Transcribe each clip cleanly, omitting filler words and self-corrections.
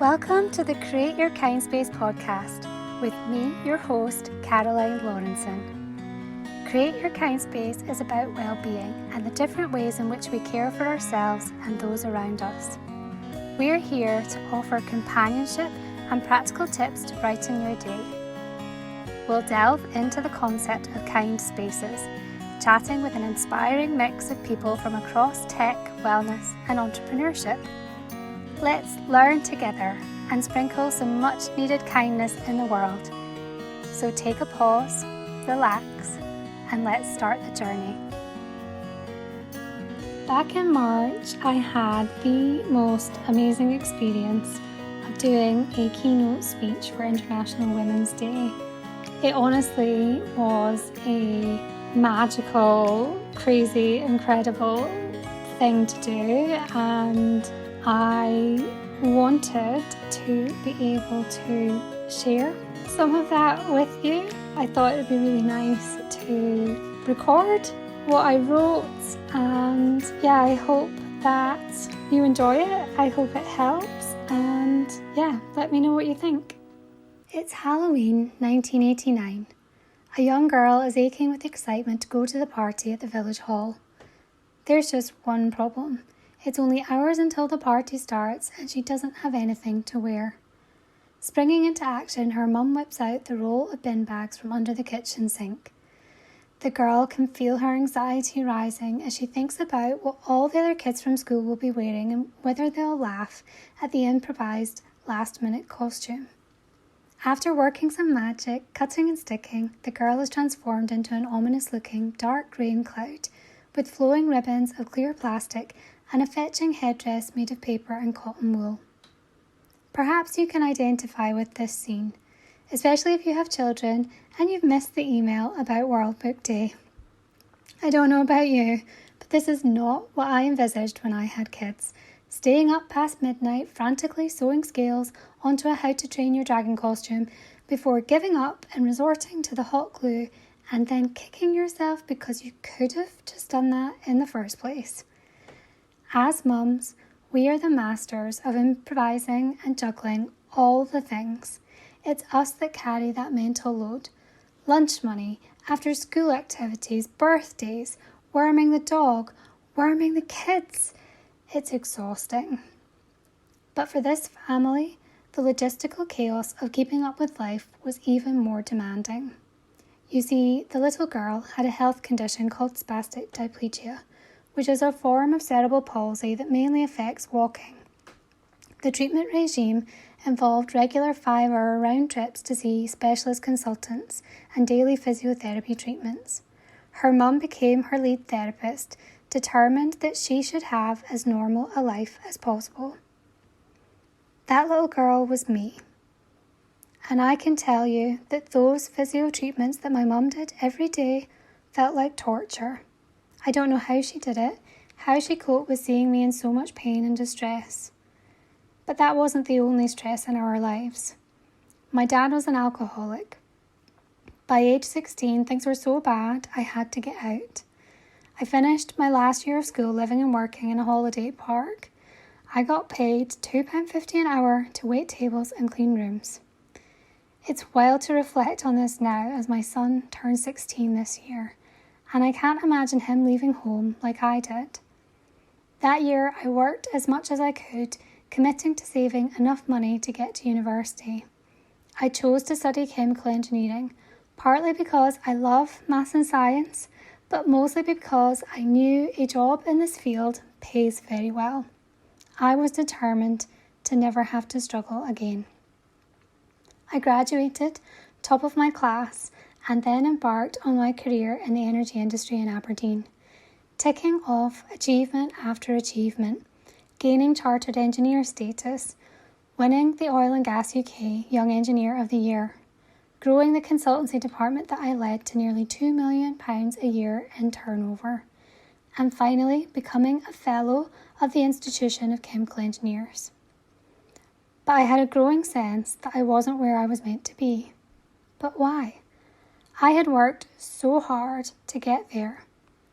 Welcome to the Create Your Kindspace podcast with me, your host, Caroline Laurenson. Create Your Kindspace is about well-being and the different ways in which we care for ourselves and those around us. We are here to offer companionship and practical tips to brighten your day. We'll delve into the concept of kind spaces, chatting with an inspiring mix of people from across tech, wellness and entrepreneurship. Let's learn together and sprinkle some much needed kindness in the world. So take a pause, relax, and let's start the journey. Back in March, I had the most amazing experience of doing a keynote speech for International Women's Day. It honestly was a magical, crazy, incredible thing to do, and I wanted to be able to share some of that with you. I thought it would be really nice to record what I wrote, and I hope that you enjoy it. I hope it helps, and let me know what you think. It's Halloween 1989. A young girl is aching with excitement to go to the party at the village hall. There's just one problem. It's only hours until the party starts and she doesn't have anything to wear. Springing into action, her mum whips out the roll of bin bags from under the kitchen sink. The girl can feel her anxiety rising as she thinks about what all the other kids from school will be wearing and whether they'll laugh at the improvised last-minute costume. After working some magic, cutting and sticking, the girl is transformed into an ominous-looking dark rain cloud with flowing ribbons of clear plastic and a fetching headdress made of paper and cotton wool. Perhaps you can identify with this scene, especially if you have children and you've missed the email about World Book Day. I don't know about you, but this is not what I envisaged when I had kids. Staying up past midnight, frantically sewing scales onto a How to Train Your Dragon costume before giving up and resorting to the hot glue and then kicking yourself because you could have just done that in the first place. As mums, we are the masters of improvising and juggling all the things. It's us that carry that mental load. Lunch money, after school activities, birthdays, worming the dog, worming the kids. It's exhausting. But for this family, the logistical chaos of keeping up with life was even more demanding. You see, the little girl had a health condition called spastic diplegia, which is a form of cerebral palsy that mainly affects walking. The treatment regime involved regular 5-hour round trips to see specialist consultants and daily physiotherapy treatments. Her mum became her lead therapist, determined that she should have as normal a life as possible. That little girl was me. And I can tell you that those physio treatments that my mum did every day felt like torture. I don't know how she did it, how she coped with seeing me in so much pain and distress. But that wasn't the only stress in our lives. My dad was an alcoholic. By age 16, things were so bad I had to get out. I finished my last year of school living and working in a holiday park. I got paid £2.50 an hour to wait tables and clean rooms. It's wild to reflect on this now as my son turned 16 this year, and I can't imagine him leaving home like I did. That year I worked as much as I could, committing to saving enough money to get to university. I chose to study chemical engineering, partly because I love maths and science, but mostly because I knew a job in this field pays very well. I was determined to never have to struggle again. I graduated, top of my class, and then embarked on my career in the energy industry in Aberdeen, ticking off achievement after achievement, gaining chartered engineer status, winning the Oil and Gas UK Young Engineer of the Year, growing the consultancy department that I led to nearly £2 million a year in turnover, and finally becoming a Fellow of the Institution of Chemical Engineers. But I had a growing sense that I wasn't where I was meant to be. But why? I had worked so hard to get there.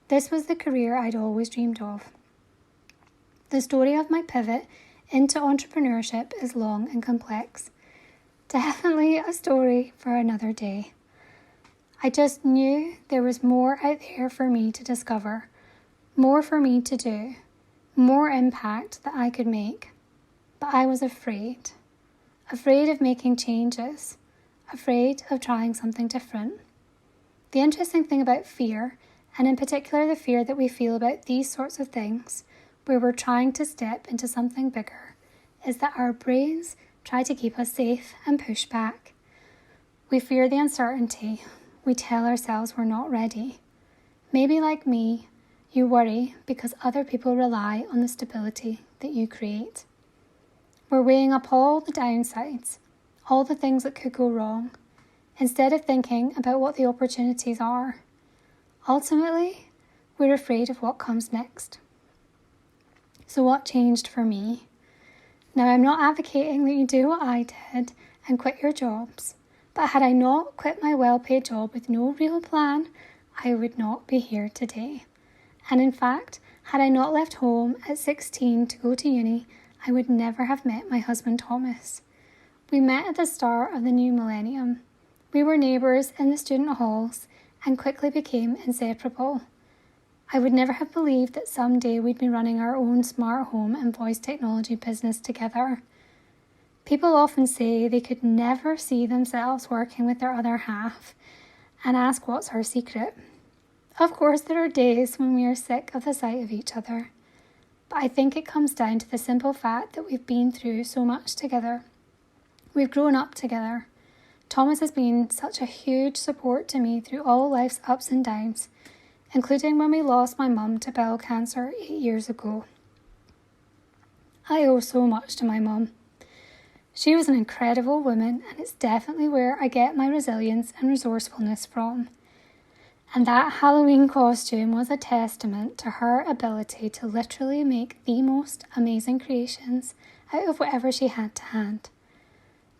This was the career I'd always dreamed of. The story of my pivot into entrepreneurship is long and complex. Definitely a story for another day. I just knew there was more out there for me to discover, more for me to do, more impact that I could make. But I was afraid of making changes, afraid of trying something different. The interesting thing about fear, and in particular the fear that we feel about these sorts of things, where we're trying to step into something bigger, is that our brains try to keep us safe and push back. We fear the uncertainty. We tell ourselves we're not ready. Maybe like me, you worry because other people rely on the stability that you create. We're weighing up all the downsides, all the things that could go wrong, instead of thinking about what the opportunities are. Ultimately, we're afraid of what comes next. So what changed for me? Now, I'm not advocating that you do what I did and quit your jobs, but had I not quit my well-paid job with no real plan, I would not be here today. And in fact, had I not left home at 16 to go to uni, I would never have met my husband Thomas. We met at the start of the new millennium. We were neighbours in the student halls and quickly became inseparable. I would never have believed that someday we'd be running our own smart home and voice technology business together. People often say they could never see themselves working with their other half and ask what's our secret. Of course, there are days when we are sick of the sight of each other, but I think it comes down to the simple fact that we've been through so much together. We've grown up together. Thomas has been such a huge support to me through all life's ups and downs, including when we lost my mum to bowel cancer 8 years ago. I owe so much to my mum. She was an incredible woman, and it's definitely where I get my resilience and resourcefulness from. And that Halloween costume was a testament to her ability to literally make the most amazing creations out of whatever she had to hand.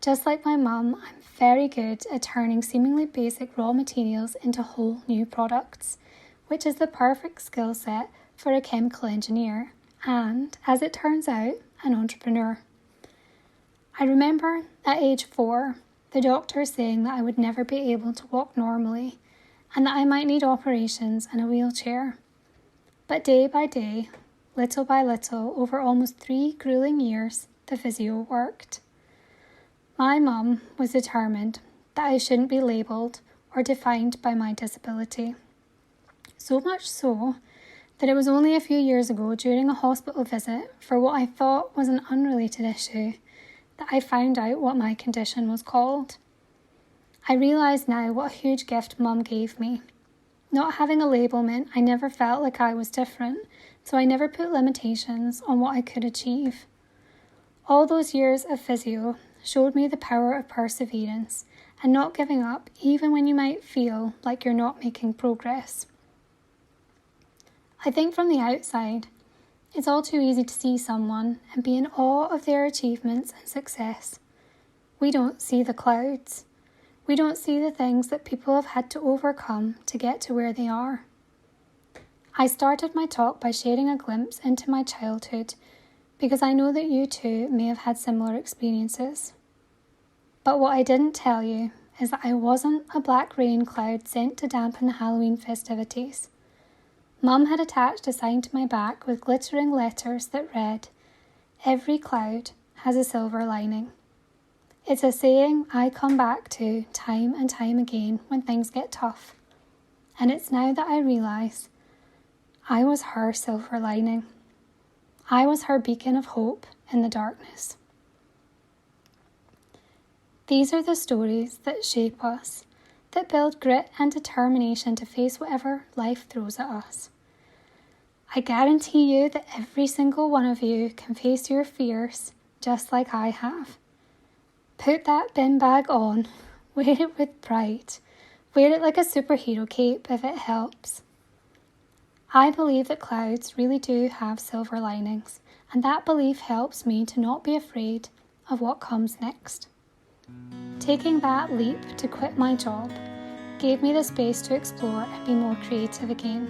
Just like my mum, I'm very good at turning seemingly basic raw materials into whole new products, which is the perfect skill set for a chemical engineer and, as it turns out, an entrepreneur. I remember at age 4, the doctor saying that I would never be able to walk normally and that I might need operations and a wheelchair. But day by day, little by little, over almost 3 grueling years, the physio worked. My mum was determined that I shouldn't be labelled or defined by my disability. So much so that it was only a few years ago during a hospital visit for what I thought was an unrelated issue that I found out what my condition was called. I realise now what a huge gift Mum gave me. Not having a label meant I never felt like I was different, so I never put limitations on what I could achieve. All those years of physio showed me the power of perseverance and not giving up even when you might feel like you're not making progress. I think from the outside, it's all too easy to see someone and be in awe of their achievements and success. We don't see the clouds. We don't see the things that people have had to overcome to get to where they are. I started my talk by sharing a glimpse into my childhood because I know that you too may have had similar experiences. But what I didn't tell you is that I wasn't a black rain cloud sent to dampen the Halloween festivities. Mum had attached a sign to my back with glittering letters that read, "Every cloud has a silver lining." It's a saying I come back to time and time again when things get tough. And it's now that I realise I was her silver lining. I was her beacon of hope in the darkness. These are the stories that shape us, that build grit and determination to face whatever life throws at us. I guarantee you that every single one of you can face your fears just like I have. Put that bin bag on, wear it with pride, wear it like a superhero cape if it helps. I believe that clouds really do have silver linings, and that belief helps me to not be afraid of what comes next. Taking that leap to quit my job gave me the space to explore and be more creative again.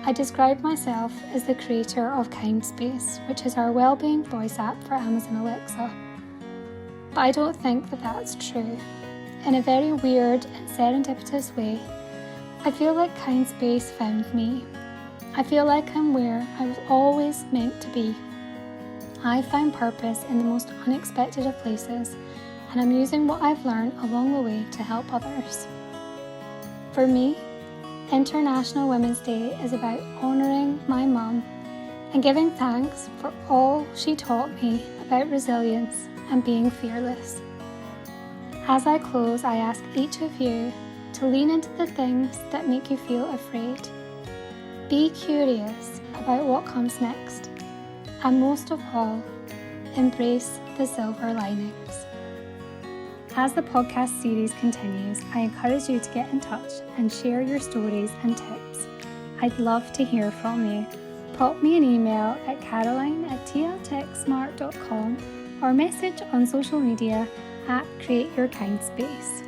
I describe myself as the creator of Kindspace, which is our wellbeing voice app for Amazon Alexa. But I don't think that that's true. In a very weird and serendipitous way, I feel like Kindspace found me. I feel like I'm where I was always meant to be. I find purpose in the most unexpected of places, and I'm using what I've learned along the way to help others. For me, International Women's Day is about honouring my mum and giving thanks for all she taught me about resilience and being fearless. As I close, I ask each of you to lean into the things that make you feel afraid. Be curious about what comes next, and most of all, embrace the silver linings. As the podcast series continues, I encourage you to get in touch and share your stories and tips. I'd love to hear from you. Pop me an email at caroline@tltechsmart.com or message on social media at Create Your Kindspace.